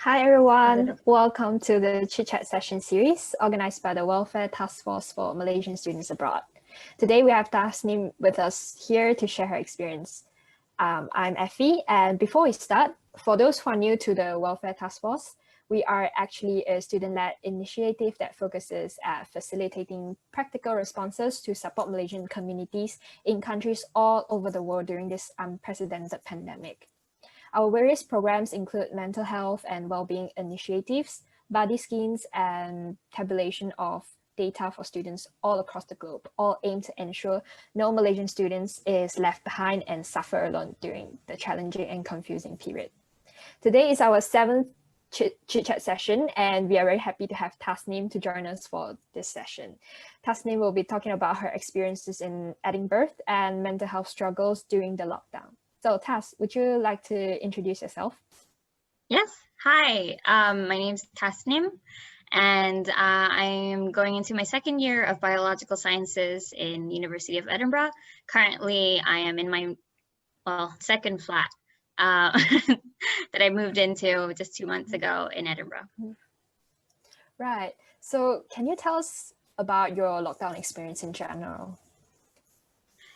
Hi everyone, welcome to the Chit Chat session series organized by the Welfare Task Force for Malaysian Students Abroad. Today we have Tasnim with us here to share her experience. I'm Effie, and before we start, for those who are new to the Welfare Task Force, we are actually a student-led initiative that focuses at facilitating practical responses to support Malaysian communities in countries all over the world during this unprecedented pandemic. Our various programs include mental health and well-being initiatives, buddy schemes, and tabulation of data for students all across the globe, all aimed to ensure no Malaysian students is left behind and suffer alone during the challenging and confusing period. Today is our 7th chit-chat session, and we are very happy to have Tasnim to join us for this session. Tasnim will be talking about her experiences in Edinburgh and mental health struggles during the lockdown. So Tas, would you like to introduce yourself? Yes, hi, my name's Tasnim, and I am going into my second year of biological sciences in University of Edinburgh. Currently, I am in my, second flat that I moved into just 2 months ago in Edinburgh. Right, so can you tell us about your lockdown experience in general?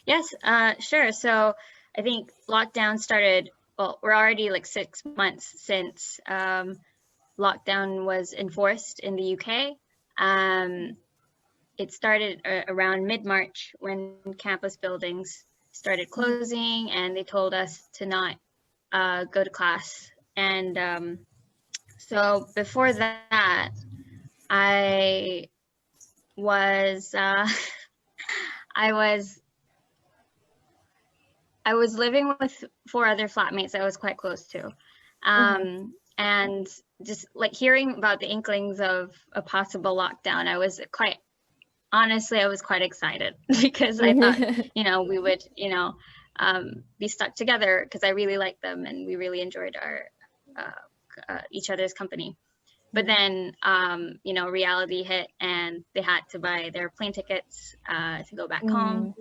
Yes, sure. So I think lockdown started, well, we're already like 6 months since lockdown was enforced in the UK. It started around mid-March when campus buildings started closing and they told us to not go to class. And so before that, I was I was living with 4 other flatmates I was quite close to. And just like hearing about the inklings of a possible lockdown, I was quite excited because I thought, we would, be stuck together because I really liked them and we really enjoyed our each other's company. But then, reality hit and they had to buy their plane tickets to go back home.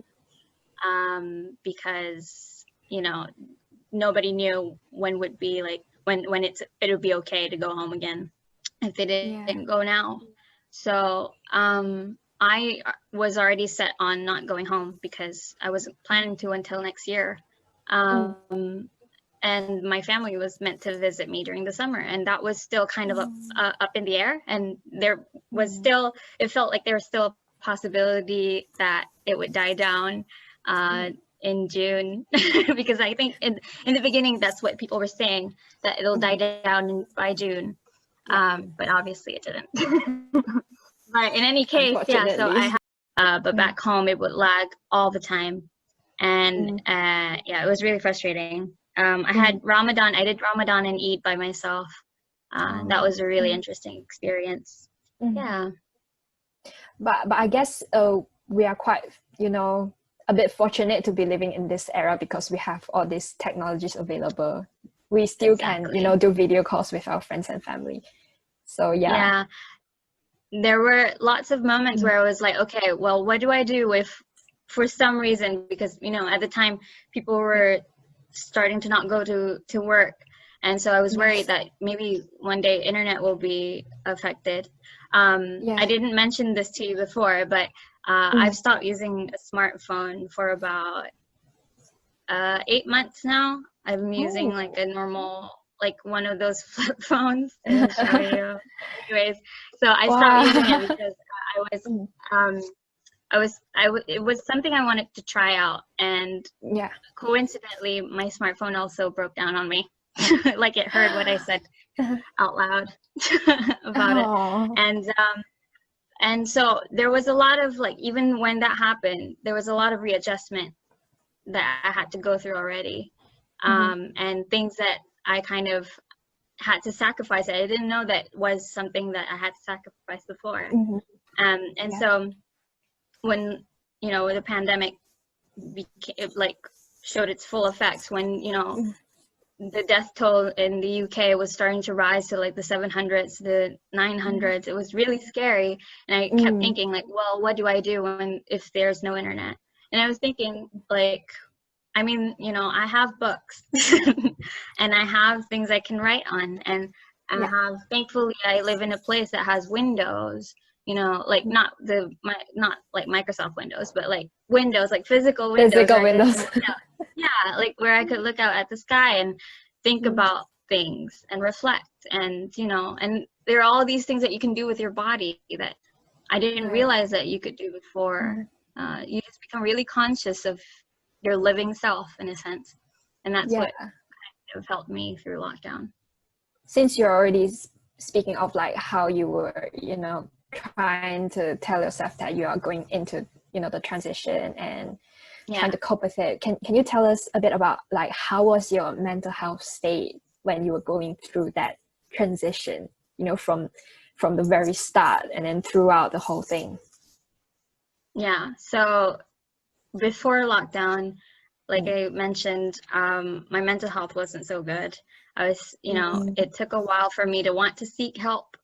Because nobody knew when would be like when it would be okay to go home again if they didn't go now. So I was already set on not going home because I wasn't planning to until next year. And my family was meant to visit me during the summer, and that was still kind of up in the air, and there was still, it felt like there was still a possibility that it would die down in June because I think in the beginning that's what people were saying, that it'll die down by June, but obviously it didn't. But in any case, so I had, but back home it would lag all the time, and it was really frustrating. I had Ramadan, I did Ramadan and Eid by myself. That was a really interesting experience. But I guess we are quite, a bit fortunate to be living in this era because we have all these technologies available. We still can, do video calls with our friends and family. So there were lots of moments where I was like, okay, well, what do I do if for some reason, because at the time people were starting to not go to work, and so I was worried that maybe one day internet will be affected. I didn't mention this to you before, but I've stopped using a smartphone for about 8 months now. I'm using like a normal, like one of those flip phones. I'll show you. Anyways, so I stopped using it because it was something I wanted to try out, and coincidentally my smartphone also broke down on me. Like it heard what I said out loud about it. And so there was a lot of, like, even when that happened, there was a lot of readjustment that I had to go through already, and things that I kind of had to sacrifice. I didn't know that was something that I had to sacrifice before. So when the pandemic showed its full effects, when the death toll in the UK was starting to rise to like the 700s, the 900s, it was really scary. And I kept thinking, like, well, what do I do if there's no internet? And I was thinking, like, I mean, I have books and I have things I can write on, and I have, thankfully, I live in a place that has windows, you know, like not like Microsoft Windows, but like windows, like physical windows. Physical windows. Yeah, like where I could look out at the sky and think about things and reflect, and you know, and there are all these things that you can do with your body that I didn't realize that you could do before. You just become really conscious of your living self in a sense, and that's what kind of helped me through lockdown. Since you're already speaking of like how you were, you know, trying to tell yourself that you are going into, you know, the transition and trying to cope with it, can you tell us a bit about like how was your mental health state when you were going through that transition, you know, from the very start and then throughout the whole thing? Yeah, so before lockdown, like I mentioned, my mental health wasn't so good. I was, you know, it took a while for me to want to seek help,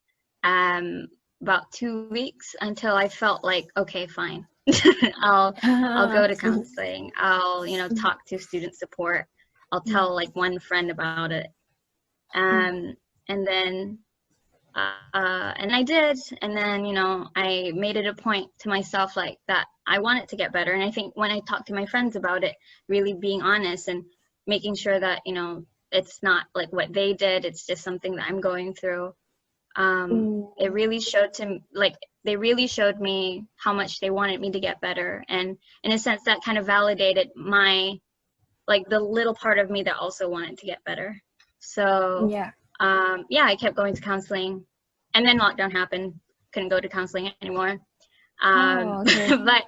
about 2 weeks until I felt like, okay, fine. I'll go to counseling. I'll, you know, talk to student support. I'll tell like one friend about it. And then, and I did. And then, you know, I made it a point to myself like that I want it to get better. And I think when I talked to my friends about it, really being honest and making sure that, you know, it's not like what they did, it's just something that I'm going through. It really showed they really showed me how much they wanted me to get better. And in a sense that kind of validated my, like the little part of me that also wanted to get better. So I kept going to counseling, and then lockdown happened, couldn't go to counseling anymore. But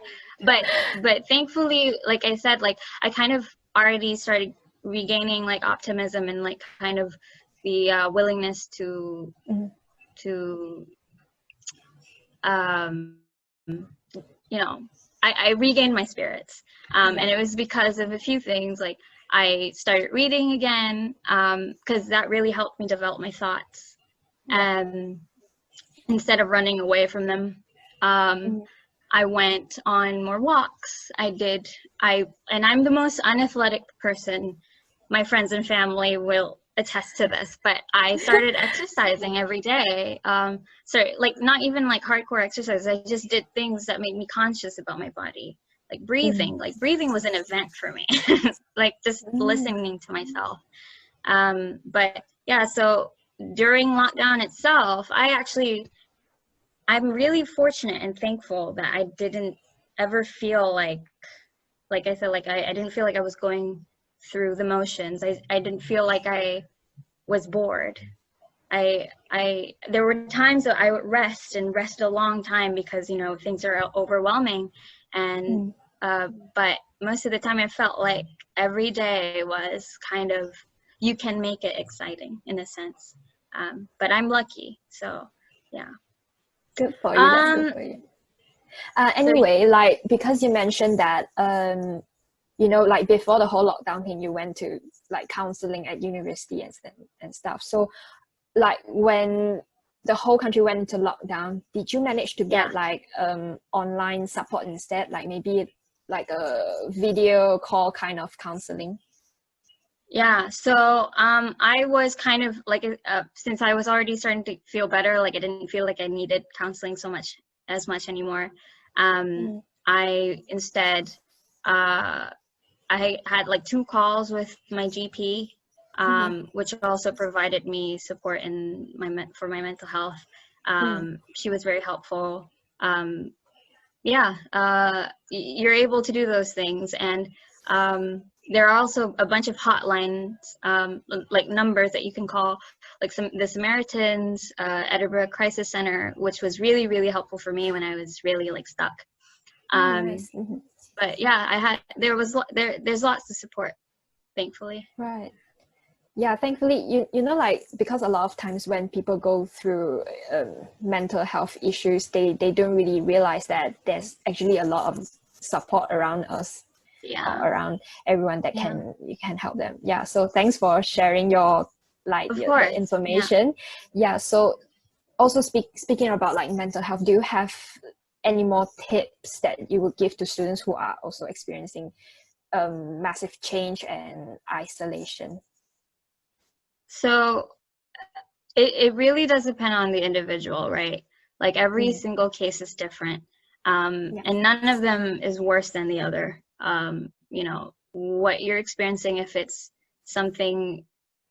thankfully, like I said, like I kind of already started regaining like optimism and like kind of the willingness to you know, I regained my spirits, and it was because of a few things. Like I started reading again, because that really helped me develop my thoughts, instead of running away from them. I went on more walks. And I'm the most unathletic person. My friends and family will attest to this, but I started exercising every day. So like not even like hardcore exercise. I just did things that made me conscious about my body. Like breathing. Like breathing was an event for me. Like just listening to myself. But yeah, so during lockdown itself, I'm really fortunate and thankful that I didn't ever feel like I said, like I didn't feel like I was going through the motions. I didn't feel like I was bored. There were times that I would rest a long time because, you know, things are overwhelming. And but most of the time I felt like every day was kind of, you can make it exciting in a sense. But I'm lucky, so yeah. Good for you. That's good for you. Anyway, like because you mentioned that you know, like before the whole lockdown thing, you went to like counseling at university and stuff. So like when the whole country went into lockdown, did you manage to get like online support instead, like maybe like a video call kind of counseling? Yeah, so I was kind of like, since I was already starting to feel better, like I didn't feel like I needed counseling as much anymore. I instead, I had like 2 calls with my GP, which also provided me support in for my mental health. She was very helpful. You're able to do those things, and there are also a bunch of hotlines, like numbers that you can call, like the Samaritans, Edinburgh Crisis Center, which was really, really helpful for me when I was really like stuck. Nice. But yeah, there's lots of support, thankfully. Right. Yeah, thankfully, you know, like because a lot of times when people go through mental health issues, they don't really realize that there's actually a lot of support around us. Around everyone that can help them. Yeah, so thanks for sharing your the information. So also speaking about like mental health, do you have any more tips that you would give to students who are also experiencing massive change and isolation? So It really does depend on the individual, right? Like every single case is different. And none of them is worse than the other. You know, what you're experiencing, if it's something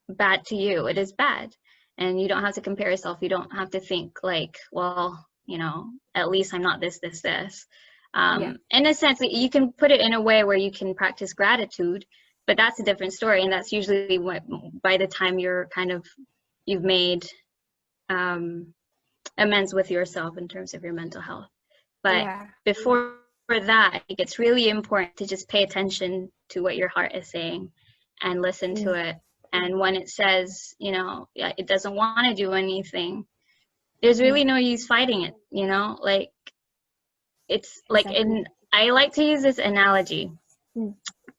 bad to you, it is bad. And you don't have to compare yourself. You don't have to think like, well, you know, at least I'm not this. In a sense, you can put it in a way where you can practice gratitude, but that's a different story. And that's usually what, by the time you're you've made amends with yourself in terms of your mental health. But before that, I think it's really important to just pay attention to what your heart is saying and listen to it. And when it says, you know, it doesn't want to do anything, there's really no use fighting it, you know? Like, it's like, I like to use this analogy,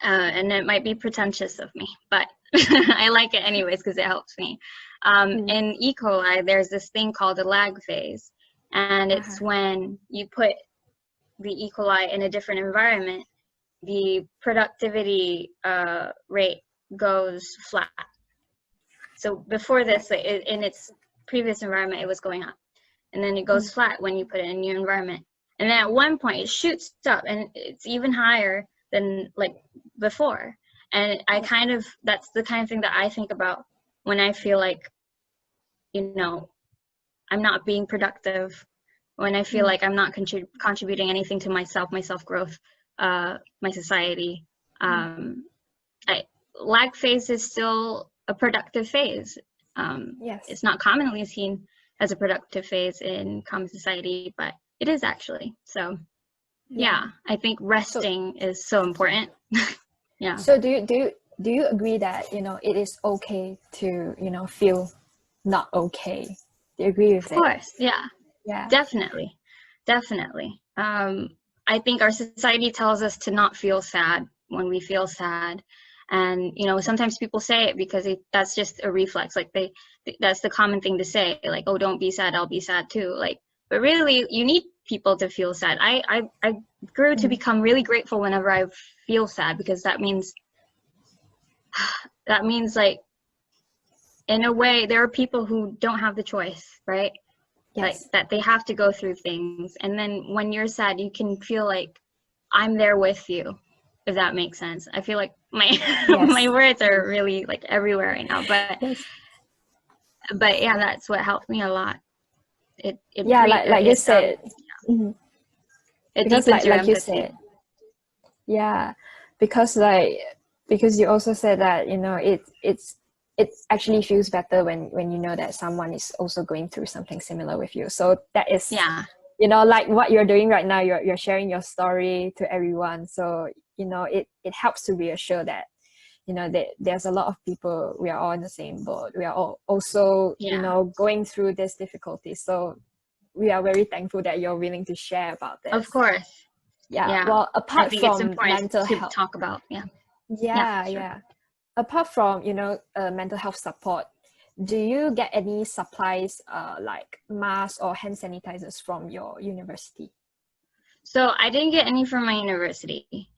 and it might be pretentious of me, but I like it anyways because it helps me. In E. coli, there's this thing called the lag phase, and it's when you put the E. coli in a different environment, the productivity rate goes flat. So before this, in its previous environment, it was going up, and then it goes flat when you put it in a new environment. And then at one point, it shoots up, and it's even higher than like before. And that's the kind of thing that I think about when I feel like, you know, I'm not being productive, when I feel like I'm not contributing anything to myself, my self-growth, my society. Lag phase is still a productive phase. It's not commonly seen as a productive phase in common society, but it is actually. So yeah, I think resting is so important. Yeah. So do you agree that, you know, it is okay to, you know, feel not okay? Do you agree with that? Of course, yeah, definitely. I think our society tells us to not feel sad when we feel sad, and you know, sometimes people say it because that's just a reflex. Like that's the common thing to say, like, oh, don't be sad, I'll be sad too. Like, but really, you need people to feel sad. I grew to become really grateful whenever I feel sad, because that means like, in a way, there are people who don't have the choice, right? Like that they have to go through things. And then when you're sad, you can feel like I'm there with you, if that makes sense. I feel like my my words are really like everywhere right now, but yeah, that's what helped me a lot. It like you said, it because deepens your like you empathy. said, because you also said that, you know, it actually feels better when you know that someone is also going through something similar with you. So that is, you know, like what you're doing right now, you're sharing your story to everyone. So, you know, it helps to reassure that, you know, that there's a lot of people, we are all in the same boat. We are all also, you know, going through this difficulty. So we are very thankful that you're willing to share about this. Of course. Yeah. Well, apart from mental to health, talk about. Apart from, you know, mental health support, do you get any supplies like masks or hand sanitizers from your university? So I didn't get any from my university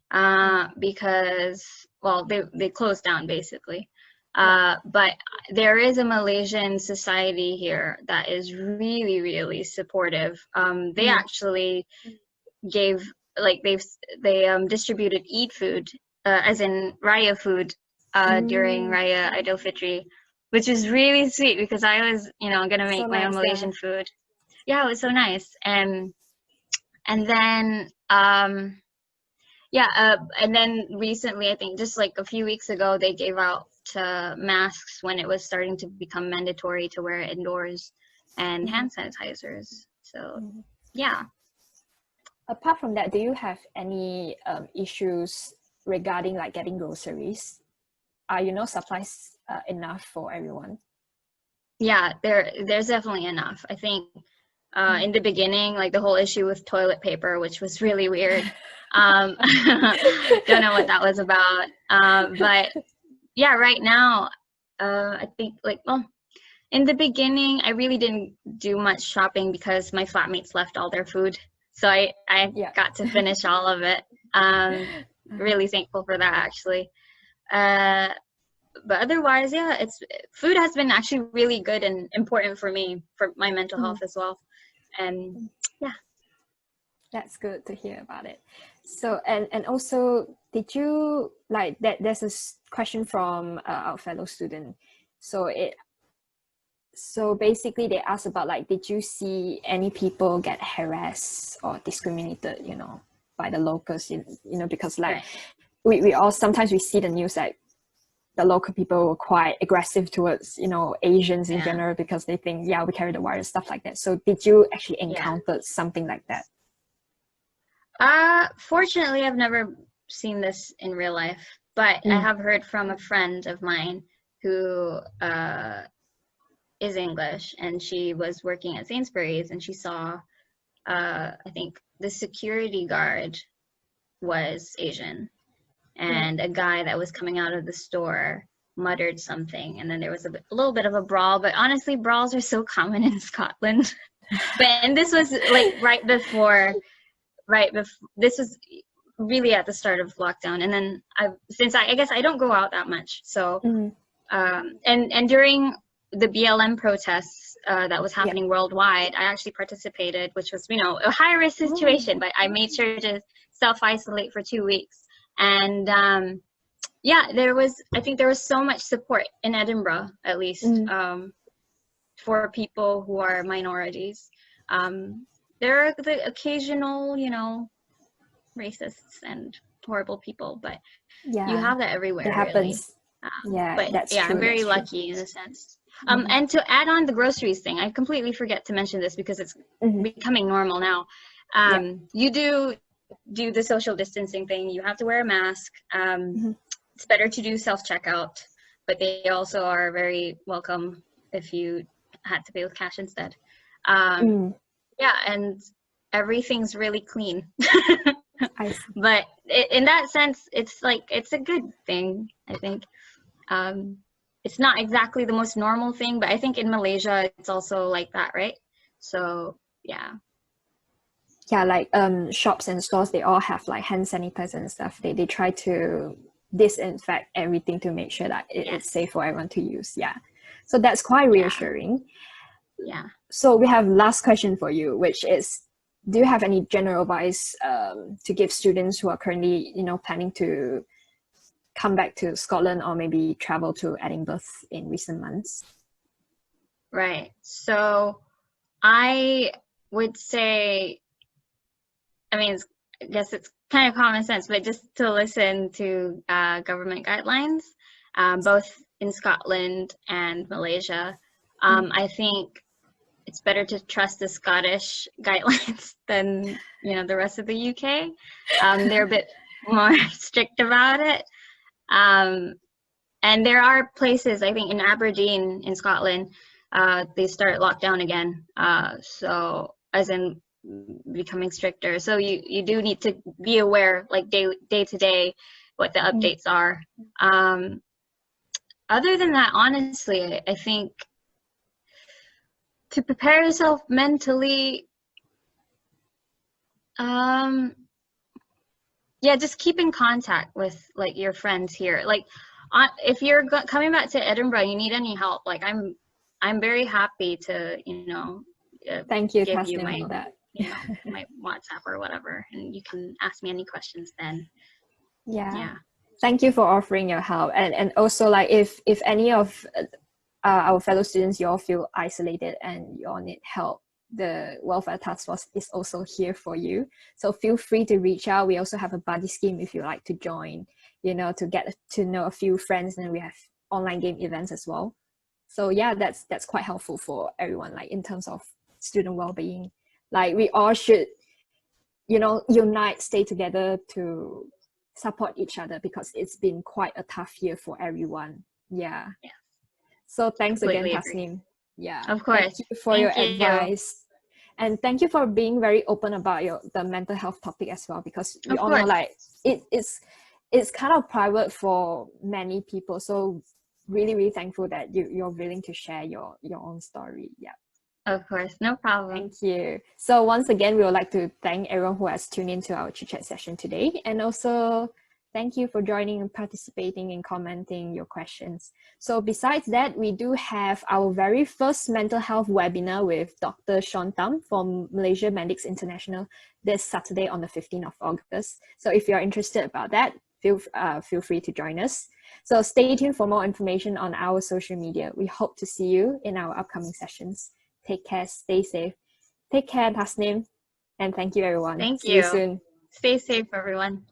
because, well, they closed down basically. But there is a Malaysian society here that is really, really supportive. They actually gave, like, they distributed Eid food, as in Raya food, during Raya 𝗍𝗵𝗁, which was really sweet because I was, you know, gonna make my own Malaysian food. Yeah, it was so nice. And then and then recently, I think just like a few weeks ago, they gave out masks when it was starting to become mandatory to wear it indoors, and hand sanitizers. So yeah. Apart from that, do you have any issues regarding like getting groceries? Are, you know, supplies enough for everyone? Yeah, there's definitely enough. I think in the beginning, like the whole issue with toilet paper, which was really weird. Don't know what that was about. But yeah, right now, I think, like, well, in the beginning, I really didn't do much shopping because my flatmates left all their food. So I got to finish all of it. Really thankful for that, actually. but otherwise, yeah, food has been actually really good and important for me, for my mental health as well. And yeah. That's good to hear about it. So, and also, did you like that? There's a question from our fellow student. So basically they asked about like, did you see any people get harassed or discriminated, by the locals, because like we all, sometimes we see the news like the local people were quite aggressive towards, Asians in general, because they think, we carry the virus, stuff like that. So did you actually encounter something like that? Fortunately, I've never seen this in real life, but I have heard from a friend of mine who is English, and she was working at Sainsbury's, and she saw, I think the security guard was Asian, and a guy that was coming out of the store muttered something, and then there was a little bit of a brawl. But honestly, brawls are so common in Scotland. And this was like right before, this was really at the start of lockdown. And then since I guess I don't go out that much, so and during the BLM protests that was happening worldwide, I actually participated, which was, a high risk situation, but I made sure to self-isolate for 2 weeks. And I think there was so much support in Edinburgh, at least, for people who are minorities. There are the occasional, racists and horrible people, but you have that everywhere. It happens. But that's true, I'm very that's lucky in a sense. And to add on the groceries thing, I completely forget to mention this because it's becoming normal now. You do the social distancing thing. You have to wear a mask. It's better to do self-checkout, but they also are very welcome if you had to pay with cash instead. And everything's really clean. But in that sense, it's a good thing, I think. It's not exactly the most normal thing, but I think in Malaysia it's also like that, right? So like shops and stores, they all have like hand sanitizer and stuff. They try to disinfect everything to make sure that it's safe for everyone to use. So that's quite reassuring. So we have last question for you, which is, do you have any general advice to give students who are currently planning to come back to Scotland or maybe travel to Edinburgh in recent months? Right. So I would say, I guess it's kind of common sense, but just to listen to government guidelines, both in Scotland and Malaysia. I think it's better to trust the Scottish guidelines than the rest of the UK. They're a bit more strict about it. And there are places, I think in Aberdeen in Scotland, they start lockdown again. So as in becoming stricter. So you do need to be aware, like day to day, what the updates are. Other than that, honestly, I think to prepare yourself mentally, just keep in contact with like your friends here. Like if you're coming back to Edinburgh, you need any help, like I'm very happy to thank you, give Tasnim, you my for that. my WhatsApp or whatever, and you can ask me any questions then. Thank you for offering your help. And also, like, if any of our fellow students, you all feel isolated and you all need help, the Welfare Task Force is also here for you. So feel free to reach out. We also have a buddy scheme if you like to join, to get to know a few friends, and we have online game events as well. So that's quite helpful for everyone, like in terms of student well-being. Like we all should, unite, stay together to support each other, because it's been quite a tough year for everyone. So thanks again, Tasnim. Of course. Thank you for your advice. And thank you for being very open about the mental health topic as well, because we all know, like, it's kind of private for many people. So really, really thankful that you're willing to share your own story. Of course, no problem. Thank you. So once again, we would like to thank everyone who has tuned into our chit chat session today, and also thank you for joining and participating and commenting your questions. So besides that, we do have our very first mental health webinar with Dr. Sean Tam from Malaysia Medics International this Saturday on the 15th of August. So if you're interested about that, feel free to join us. So stay tuned for more information on our social media. We hope to see you in our upcoming sessions. Take care, stay safe. Take care, Tasnim, and thank you, everyone. Thank See you soon. Stay safe, everyone.